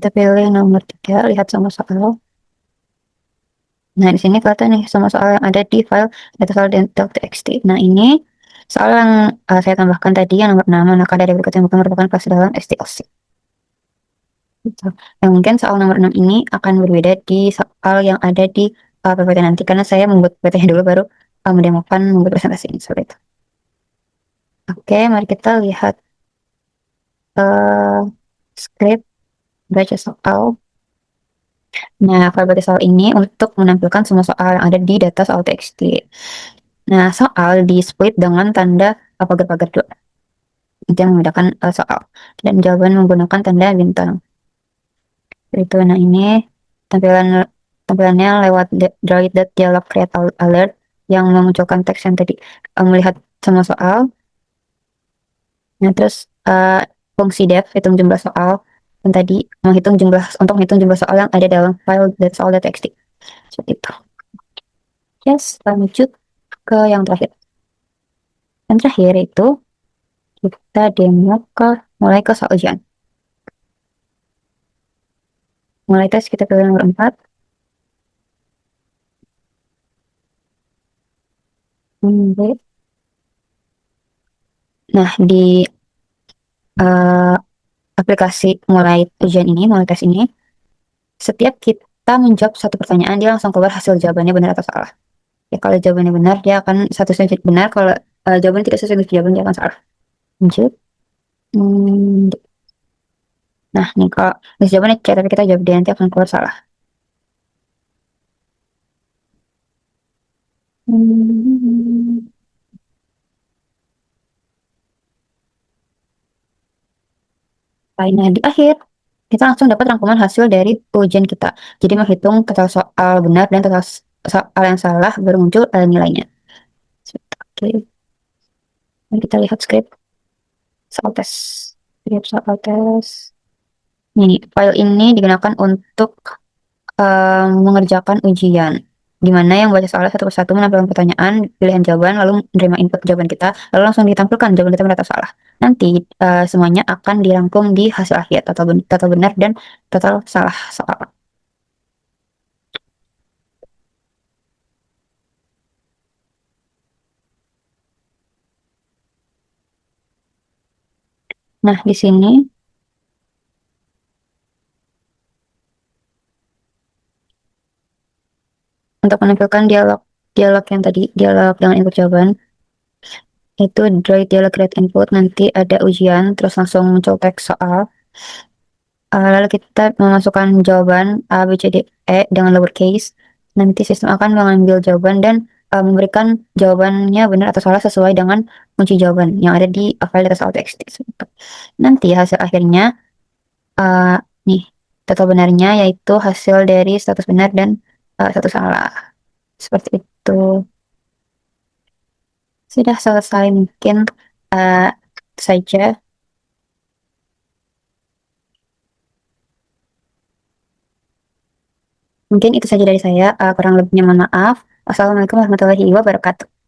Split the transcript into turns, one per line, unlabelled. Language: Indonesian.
Kita pilih nomor 3, lihat semua soal. Nah, di sini kelihatan nih semua soal yang ada di file datasoal.txt. Nah, ini soal yang saya tambahkan tadi yang nomor 6, maka dari berikut yang bukan merupakan kelas dalam STLC. Gitu. Yang mungkin soal nomor 6 ini akan berbeda di soal yang ada di PPT nanti, karena saya membuat PPT dulu baru mendemokan membuat presentasi ini, seperti itu. Oke, mari kita lihat script baca soal. Nah, file baca soal ini untuk menampilkan semua soal yang ada di data soal txt. Nah, soal di split dengan tanda pagar-pagar dua. Itu yang membedakan soal. Dan jawaban menggunakan tanda bintang. Itu. Nah, ini tampilan tampilannya lewat droid dialog create alert yang memunculkan teks yang tadi melihat semua soal. Nah, terus fungsi def hitung jumlah soal yang tadi menghitung jumlah untuk menghitung jumlah soal yang ada dalam file soal.txt. Seperti itu. Yes, lanjut ke yang terakhir. Yang terakhir itu kita demo mulai ke soal ujian. Mulai tes kita pilih nomor 4. Nah, di uh, aplikasi mulai ujian ini, mulai tes ini, setiap kita menjawab satu pertanyaan, dia langsung keluar hasil jawabannya benar atau salah. Ya, kalau jawabannya benar, dia akan statusnya benar. Kalau jawabannya tidak sesuai dengan jawaban, dia akan salah. Lanjut. Hmm, nah, nih kalau jawabannya C, tapi kita jawab D, nanti akan keluar salah. Hmm. Nah, di akhir, kita langsung dapat rangkuman hasil dari ujian kita. Jadi menghitung total soal benar dan total soal yang salah, baru muncul nilainya. Oke, mari kita lihat script soal tes. Script soal tes. Ini, file ini digunakan untuk mengerjakan ujian, di mana yang baca soal satu persatu menampilkan pertanyaan, pilihan jawaban, lalu menerima input jawaban kita, lalu langsung ditampilkan jawaban kita benar atau salah. Nanti semuanya akan dirangkum di hasil akhir, total benar dan total salah soal. Nah, di sini untuk menampilkan dialog yang tadi, dialog dengan input jawaban, itu droid dialog create input, nanti ada ujian, terus langsung muncul teks soal. Lalu kita memasukkan jawaban A, B, C, D, E dengan lowercase. Nanti sistem akan mengambil jawaban dan memberikan jawabannya benar atau salah sesuai dengan kunci jawaban yang ada di file data soal txt. Nanti hasil akhirnya uh, nih total benarnya, yaitu hasil dari status benar dan status salah. Seperti itu. Sudah selesai, mungkin uh, saja. Mungkin itu saja dari saya. Kurang lebihnya mohon maaf. Wassalamualaikum warahmatullahi wabarakatuh.